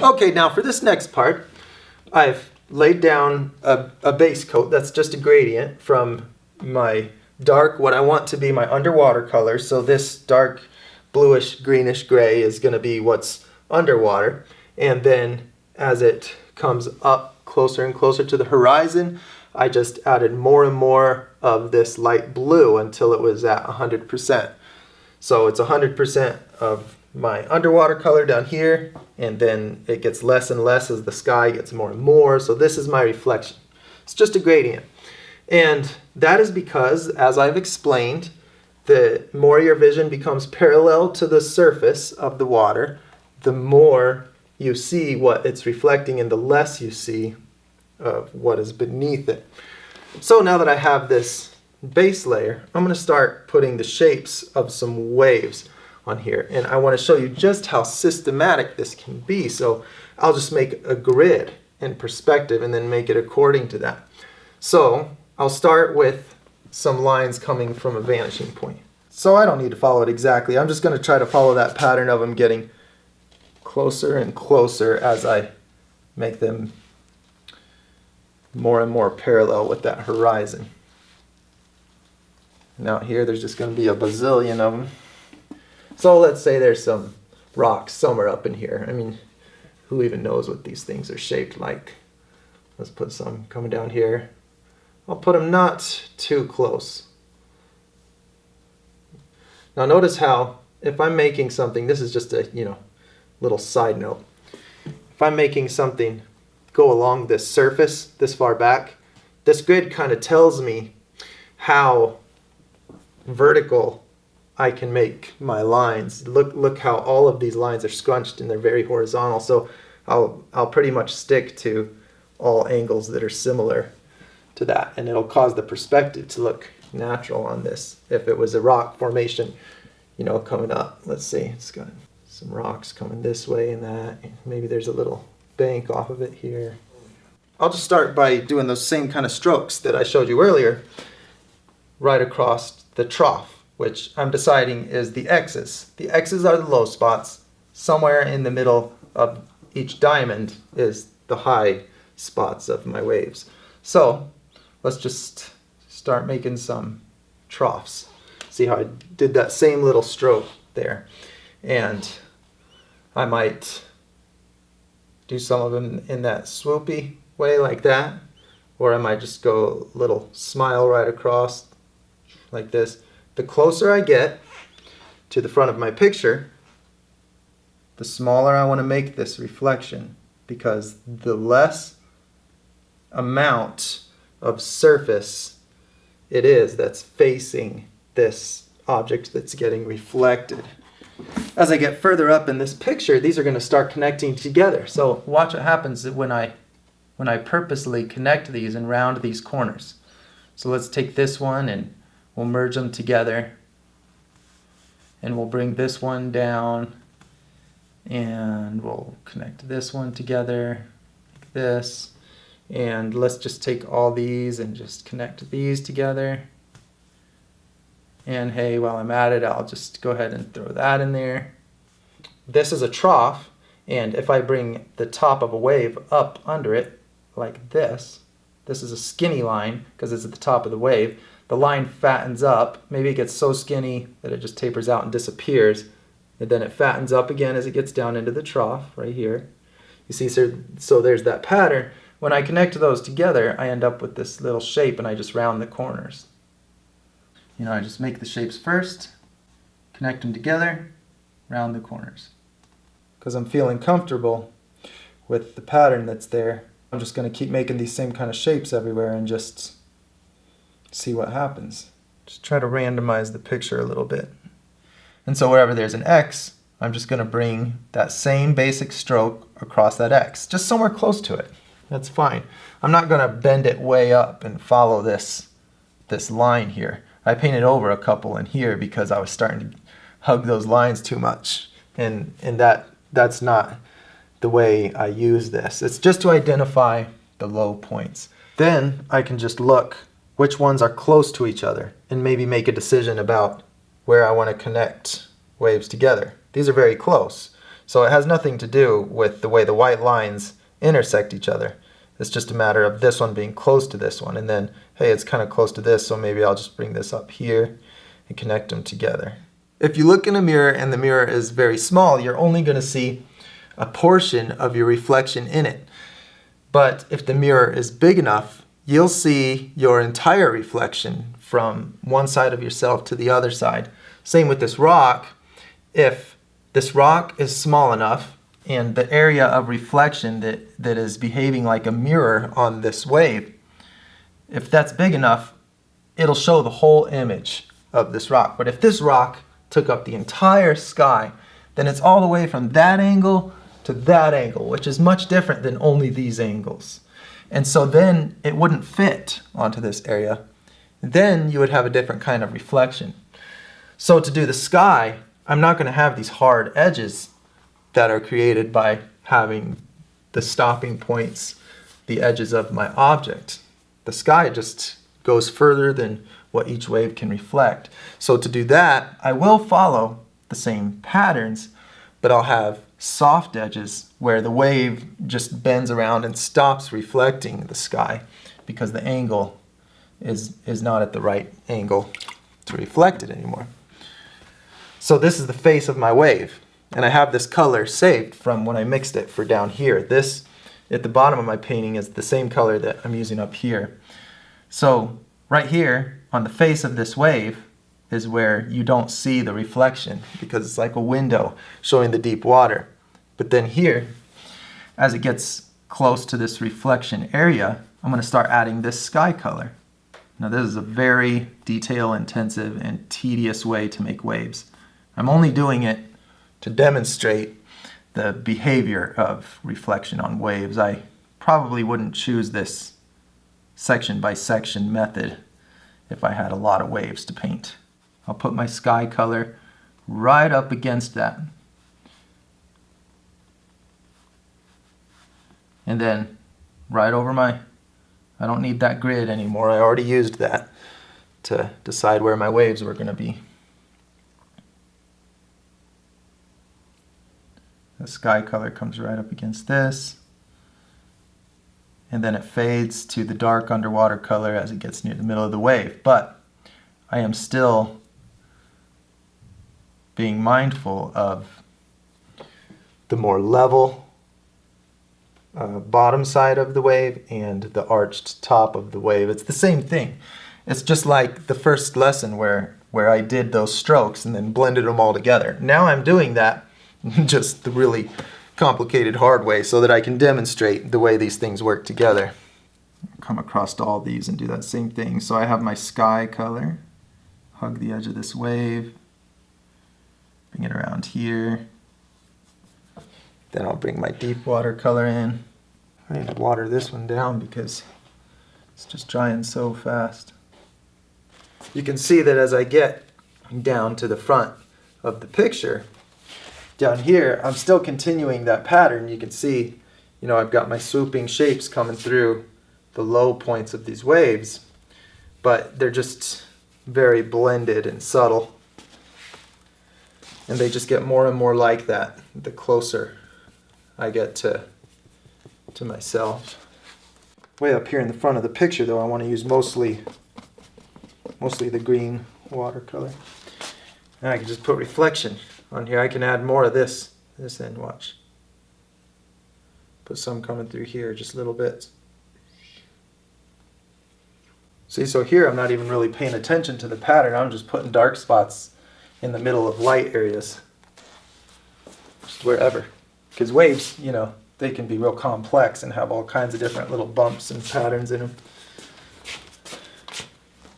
Okay, now for this next part, I've laid down a base coat that's just a gradient from my dark, what I want to be my underwater color. So this dark bluish greenish gray is going to be what's underwater. And then as it comes up closer and closer to the horizon, I just added more and more of this light blue until it was at 100%. So it's 100% of my underwater color down here, and then it gets less and less as the sky gets more and more. So this is my reflection. It's just a gradient. And that is because, as I've explained, the more your vision becomes parallel to the surface of the water, the more you see what it's reflecting and the less you see of what is beneath it. So now that I have this base layer, I'm going to start putting the shapes of some waves on here. And I want to show you just how systematic this can be. So I'll just make a grid in perspective and then make it according to that. So I'll start with some lines coming from a vanishing point. So I don't need to follow it exactly. I'm just going to try to follow that pattern of them getting closer and closer as I make them more and more parallel with that horizon. Now here there's just going to be a bazillion of them. So let's say there's some rocks somewhere up in here. I mean, who even knows what these things are shaped like? Let's put some coming down here. I'll put them not too close. Now notice how if I'm making something, this is just a little side note. If I'm making something go along this surface this far back, this grid kind of tells me how vertical I can make my lines. Look how all of these lines are scrunched and they're very horizontal. So I'll pretty much stick to all angles that are similar to that, and it'll cause the perspective to look natural on this. If it was a rock formation, coming up, let's see, it's got some rocks coming this way and that. Maybe there's a little bank off of it here. I'll just start by doing those same kind of strokes that I showed you earlier right across the trough, which I'm deciding is the X's. The X's are the low spots. Somewhere in the middle of each diamond is the high spots of my waves. So let's just start making some troughs. See how I did that same little stroke there. And I might do some of them in that swoopy way like that, or I might just go a little smile right across like this. The closer I get to the front of my picture, the smaller I want to make this reflection, because the less amount of surface it is that's facing this object that's getting reflected. As I get further up in this picture, these are going to start connecting together. So watch what happens when I purposely connect these and round these corners. So let's take this one and we'll merge them together, and we'll bring this one down, and we'll connect this one together like this. And let's just take all these and just connect these together. And hey, while I'm at it, I'll just go ahead and throw that in there. This is a trough, and if I bring the top of a wave up under it like this is a skinny line because it's at the top of the wave. The line fattens up. Maybe it gets so skinny that it just tapers out and disappears, and then it fattens up again as it gets down into the trough right here. You see, so there's that pattern. When I connect those together, I end up with this little shape, and I just round the corners. I just make the shapes first, connect them together, round the corners. Because I'm feeling comfortable with the pattern that's there, I'm just going to keep making these same kind of shapes everywhere and just see what happens. Just try to randomize the picture a little bit. And so wherever there's an X, I'm just going to bring that same basic stroke across that X, just somewhere close to it. That's fine. I'm not going to bend it way up and follow this line here. I painted over a couple in here because I was starting to hug those lines too much, and that's not the way I use this. It's just to identify the low points. Then I can just look which ones are close to each other and maybe make a decision about where I want to connect waves together. These are very close, So it has nothing to do with the way the white lines intersect each other. It's just a matter of this one being close to this one, and then, hey, it's kind of close to this, so maybe I'll just bring this up here and connect them together. If you look in a mirror and the mirror is very small, you're only going to see a portion of your reflection in it. But if the mirror is big enough, you'll see your entire reflection from one side of yourself to the other side. Same with this rock. If this rock is small enough and the area of reflection that is behaving like a mirror on this wave, if that's big enough, it'll show the whole image of this rock. But if this rock took up the entire sky, then it's all the way from that angle to that angle, which is much different than only these angles. And so then it wouldn't fit onto this area. Then you would have a different kind of reflection. So to do the sky, I'm not going to have these hard edges that are created by having the stopping points, the edges of my object. The sky just goes further than what each wave can reflect. So to do that, I will follow the same patterns, but I'll have soft edges where the wave just bends around and stops reflecting the sky because the angle is not at the right angle to reflect it anymore. So this is the face of my wave, and I have this color saved from when I mixed it for down here. This at the bottom of my painting is the same color that I'm using up here. So right here on the face of this wave is where you don't see the reflection because it's like a window showing the deep water. But then here, as it gets close to this reflection area, I'm going to start adding this sky color. Now this is a very detail intensive and tedious way to make waves. I'm only doing it to demonstrate the behavior of reflection on waves. I probably wouldn't choose this section by section method if I had a lot of waves to paint. I'll put my sky color right up against that. And then right over I don't need that grid anymore. I already used that to decide where my waves were going to be. The sky color comes right up against this. And then it fades to the dark underwater color as it gets near the middle of the wave. But I am still being mindful of the more level bottom side of the wave and the arched top of the wave. It's the same thing. It's just like the first lesson where I did those strokes and then blended them all together. Now I'm doing that just the really complicated hard way so that I can demonstrate the way these things work together. Come across all these and do that same thing. So I have my sky color, hug the edge of this wave, bring it around here. Then I'll bring my deep water color in. I need to water this one down because it's just drying so fast. You can see that as I get down to the front of the picture, down here, I'm still continuing that pattern. You can see, I've got my swooping shapes coming through the low points of these waves, but they're just very blended and subtle. And they just get more and more like that the closer I get to myself. Way up here in the front of the picture though, I want to use mostly the green watercolor. And I can just put reflection on here. I can add more of this end, watch. Put some coming through here, just little bits. See, so here I'm not even really paying attention to the pattern. I'm just putting dark spots in the middle of light areas. Just wherever. Because waves, they can be real complex and have all kinds of different little bumps and patterns in them.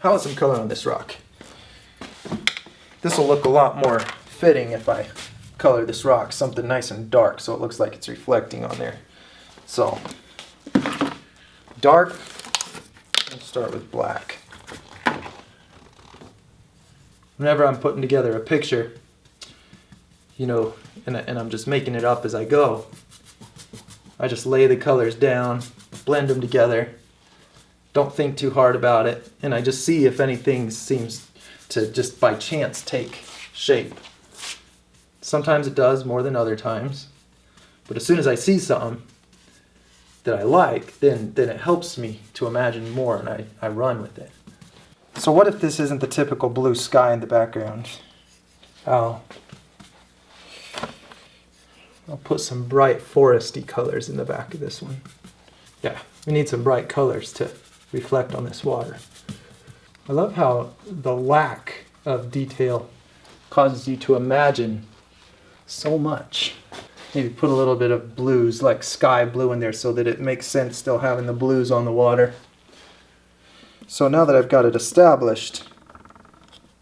How about some color on this rock? This will look a lot more fitting if I color this rock something nice and dark so it looks like it's reflecting on there. So, dark, let's start with black. Whenever I'm putting together a picture, and I'm just making it up as I go, I just lay the colors down, blend them together, don't think too hard about it, and I just see if anything seems to just by chance take shape. Sometimes it does more than other times. But as soon as I see something that I like, then it helps me to imagine more, and I run with it. So what if this isn't the typical blue sky in the background? I'll put some bright foresty colors in the back of this one. Yeah, we need some bright colors to reflect on this water. I love how the lack of detail causes you to imagine so much. Maybe put a little bit of blues, like sky blue, in there so that it makes sense still having the blues on the water. So now that I've got it established,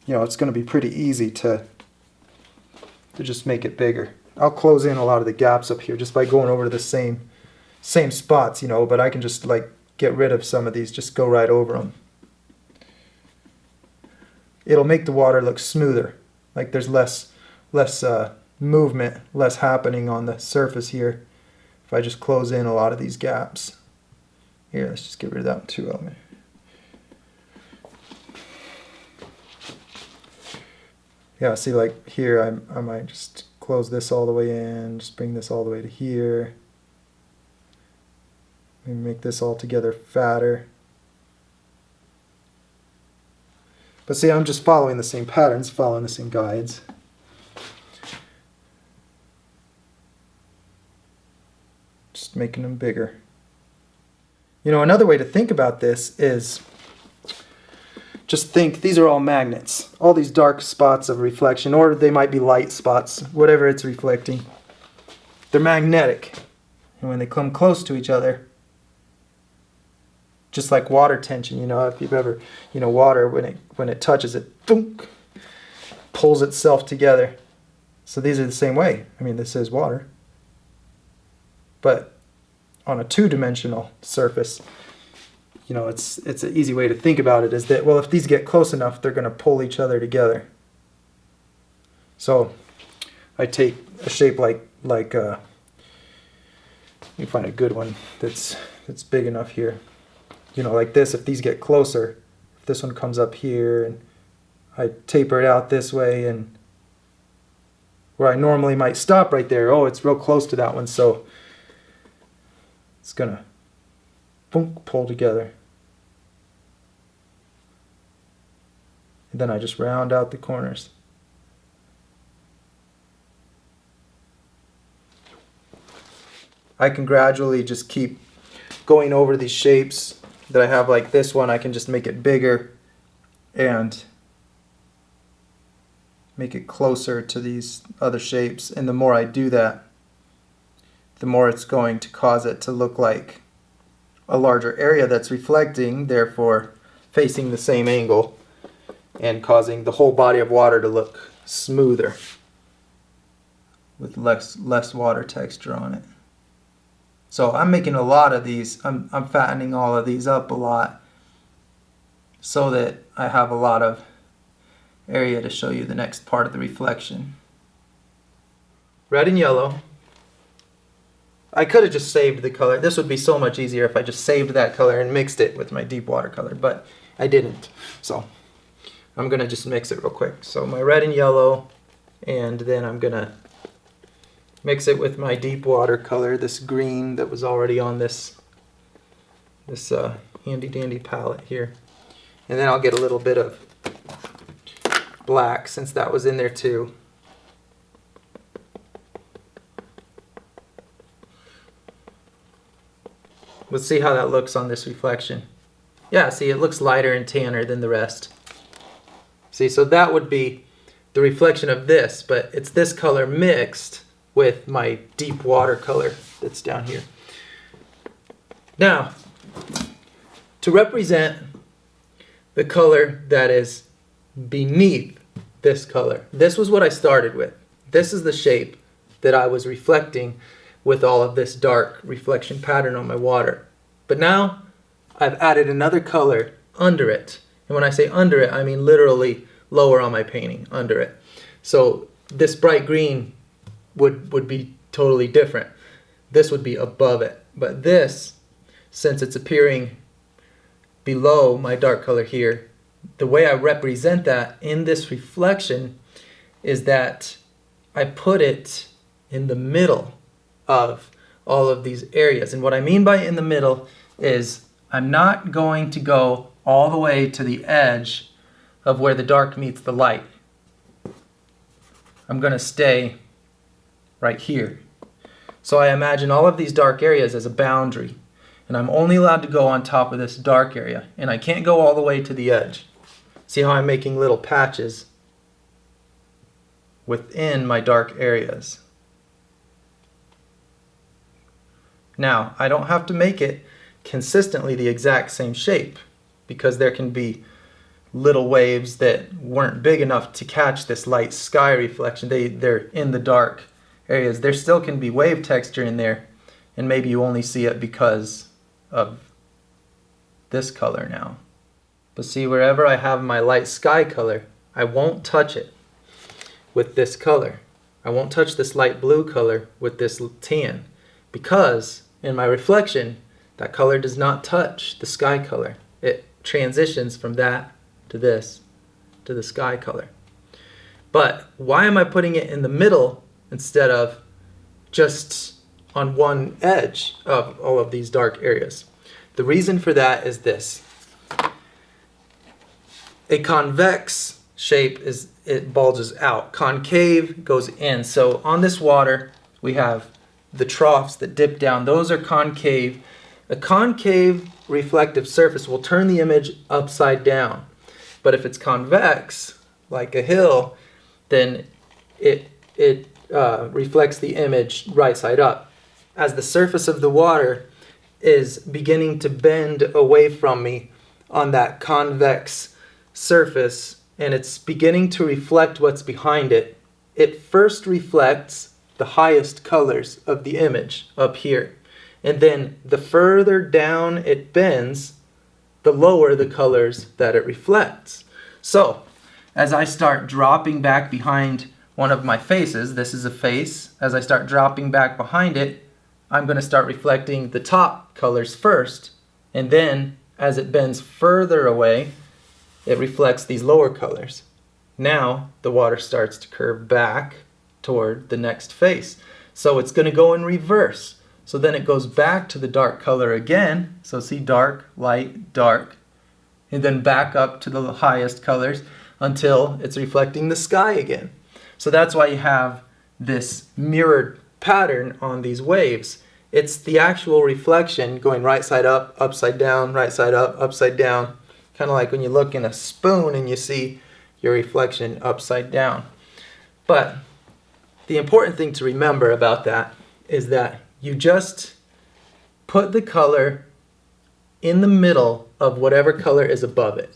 it's going to be pretty easy to just make it bigger. I'll close in a lot of the gaps up here just by going over to the same spots, but I can just like get rid of some of these, just go right over them. It'll make the water look smoother, like there's less movement, less happening on the surface here if I just close in a lot of these gaps. Here, let's just get rid of that one too. Yeah, see, like here I might just close this all the way in, just bring this all the way to here. Maybe make this all together fatter. But see, I'm just following the same patterns, following the same guides. Just making them bigger. Another way to think about this is just think these are all magnets. All these dark spots of reflection, or they might be light spots, whatever it's reflecting. They're magnetic. And when they come close to each other, just like water tension, if you've ever, water, when it touches it, thunk, pulls itself together. So these are the same way. This is water. But on a two-dimensional surface, it's an easy way to think about it is that, well, if these get close enough, they're going to pull each other together. So I take a shape like you find a good one that's big enough here. Like this, if these get closer, if this one comes up here and I taper it out this way, and where I normally might stop right there, it's real close to that one, so it's gonna pull together. And then I just round out the corners. I can gradually just keep going over these shapes that I have, like this one. I can just make it bigger and make it closer to these other shapes. And the more I do that, the more it's going to cause it to look like a larger area that's reflecting, therefore facing the same angle, and causing the whole body of water to look smoother with less water texture on it. So I'm making a lot of these. I'm fattening all of these up a lot so that I have a lot of area to show you the next part of the reflection. Red and yellow. I could have just saved the color. This would be so much easier if I just saved that color and mixed it with my deep watercolor, but I didn't. So I'm going to just mix it real quick. So my red and yellow, and then I'm going to mix it with my deep watercolor, this green that was already on this handy dandy palette here. And then I'll get a little bit of black since that was in there too. Let's see how that looks on this reflection. Yeah, see, it looks lighter and tanner than the rest. See, so that would be the reflection of this, but it's this color mixed with my deep watercolor that's down here. Now, to represent the color that is beneath this color, this was what I started with. This is the shape that I was reflecting with all of this dark reflection pattern on my water. But now I've added another color under it. And when I say under it, I mean literally lower on my painting, under it. So this bright green would be totally different. This would be above it. But this, since it's appearing below my dark color here, the way I represent that in this reflection is that I put it in the middle of all of these areas. And what I mean by in the middle is I'm not going to go all the way to the edge of where the dark meets the light. I'm going to stay right here. So I imagine all of these dark areas as a boundary, and I'm only allowed to go on top of this dark area, and I can't go all the way to the edge. See how I'm making little patches within my dark areas. Now, I don't have to make it consistently the exact same shape, because there can be little waves that weren't big enough to catch this light sky reflection. They're in the dark areas. There still can be wave texture in there, and maybe you only see it because of this color now. But see, wherever I have my light sky color, I won't touch it with this color. I won't touch this light blue color with this tan, because in my reflection, that color does not touch the sky color. It transitions from that to this, to the sky color. But why am I putting it in the middle instead of just on one edge of all of these dark areas? The reason for that is this. A convex shape it bulges out. Concave goes in. So on this water, we have the troughs that dip down. Those are concave. A concave reflective surface will turn the image upside down. But if it's convex, like a hill, then it reflects the image right side up. As the surface of the water is beginning to bend away from me on that convex surface, and it's beginning to reflect what's behind it, it first reflects the highest colors of the image up here. And then the further down it bends, the lower the colors that it reflects. So, as I start dropping back behind one of my faces, this is a face, as I start dropping back behind it, I'm going to start reflecting the top colors first, and then as it bends further away, it reflects these lower colors. Now the water starts to curve back toward the next face. So it's going to go in reverse. So then it goes back to the dark color again. So see, dark, light, dark, and then back up to the highest colors until it's reflecting the sky again. So that's why you have this mirrored pattern on these waves. It's the actual reflection going right side up, upside down, right side up, upside down. Kind of like when you look in a spoon and you see your reflection upside down. But the important thing to remember about that is that you just put the color in the middle of whatever color is above it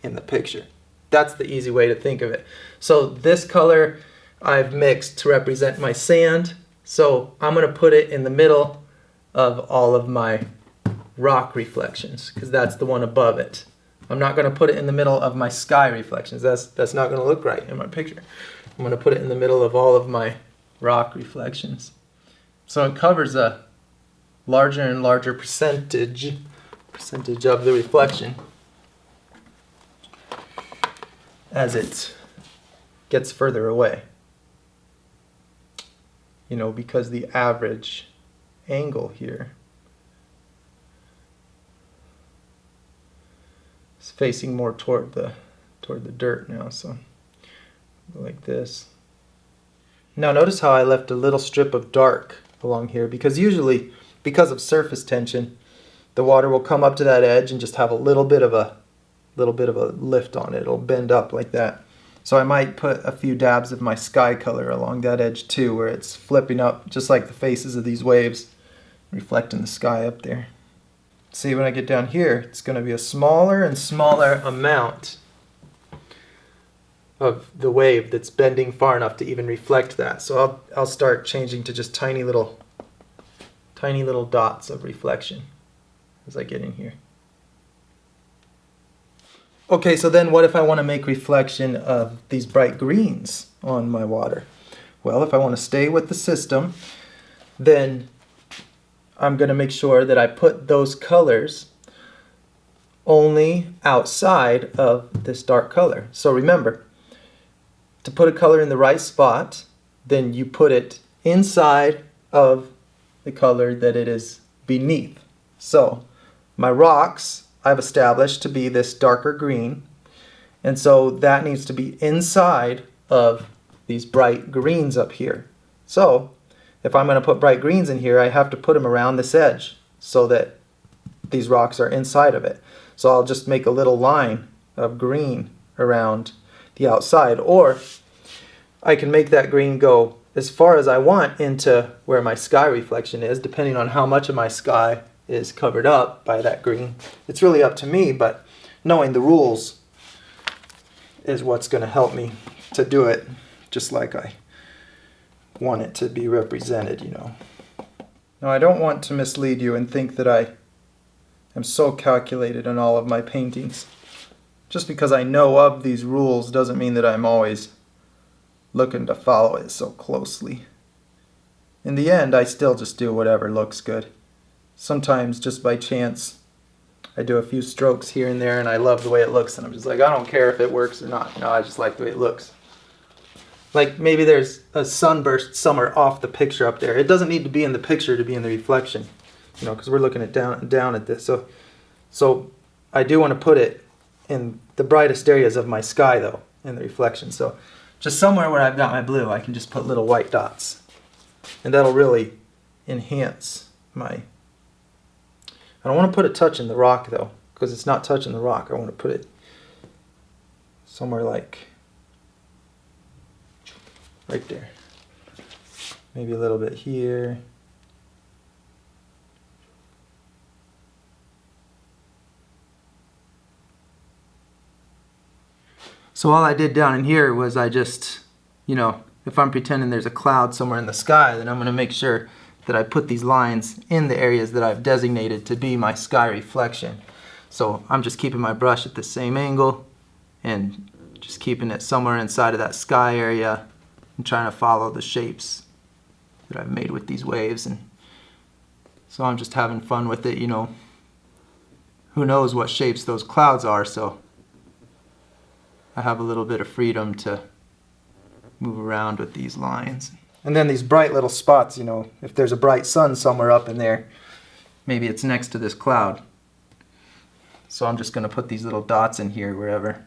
in the picture. That's the easy way to think of it. So this color I've mixed to represent my sand. So I'm going to put it in the middle of all of my rock reflections, because that's the one above it. I'm not going to put it in the middle of my sky reflections. That's not going to look right in my picture. I'm going to put it in the middle of all of my rock reflections. So it covers a larger and larger percentage of the reflection as it gets further away. You know, because the average angle here is facing more toward the dirt now, so like this. Now notice how I left a little strip of dark along here, because usually, because of surface tension, the water will come up to that edge and just have a little bit of a lift on it. It'll bend up like that. So I might put a few dabs of my sky color along that edge too, where it's flipping up just like the faces of these waves reflecting the sky up there. See, when I get down here, it's going to be a smaller and smaller amount of the wave that's bending far enough to even reflect that. So I'll start changing to just tiny little dots of reflection as I get in here. Okay, so then what if I want to make reflection of these bright greens on my water? Well, if I want to stay with the system, then I'm going to make sure that I put those colors only outside of this dark color. So remember, to put a color in the right spot, then you put it inside of the color that it is beneath. So my rocks I've established to be this darker green, and so that needs to be inside of these bright greens up here. So if I'm going to put bright greens in here, I have to put them around this edge so that these rocks are inside of it. So I'll just make a little line of green around the outside, or I can make that green go as far as I want into where my sky reflection is, depending on how much of my sky is covered up by that green. It's really up to me, but knowing the rules is what's going to help me to do it just like I want it to be represented, you know. Now, I don't want to mislead you and think that I am so calculated in all of my paintings. Just because I know of these rules doesn't mean that I'm always looking to follow it so closely. In the end, I still just do whatever looks good. Sometimes, just by chance, I do a few strokes here and there and I love the way it looks, and I'm just like, I don't care if it works or not. No, I just like the way it looks. Like maybe there's a sunburst somewhere off the picture up there. It doesn't need to be in the picture to be in the reflection, you know, because we're looking at down at this. So I do want to put it in the brightest areas of my sky, though, in the reflection. So just somewhere where I've got my blue, I can just put little white dots, and that'll really enhance my... I don't want to put a touch in the rock, though, because it's not touching the rock. I want to put it somewhere like right there. Maybe a little bit here. So all I did down in here was I just, you know, if I'm pretending there's a cloud somewhere in the sky, then I'm going to make sure that I put these lines in the areas that I've designated to be my sky reflection. So I'm just keeping my brush at the same angle and just keeping it somewhere inside of that sky area and trying to follow the shapes that I've made with these waves. And so I'm just having fun with it, you know. Who knows what shapes those clouds are, so I have a little bit of freedom to move around with these lines. And then these bright little spots, you know, if there's a bright sun somewhere up in there, maybe it's next to this cloud. So I'm just going to put these little dots in here wherever.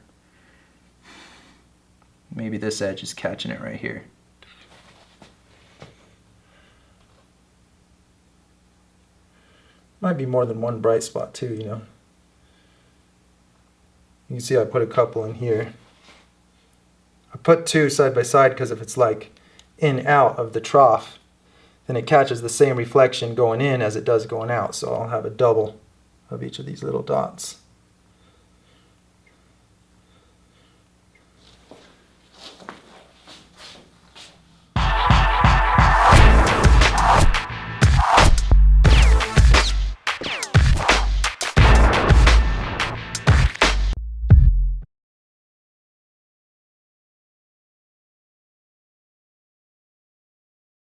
Maybe this edge is catching it right here. Might be more than one bright spot too, you know. You can see I put a couple in here. I put two side by side because if it's like in out of the trough, then it catches the same reflection going in as it does going out. So I'll have a double of each of these little dots.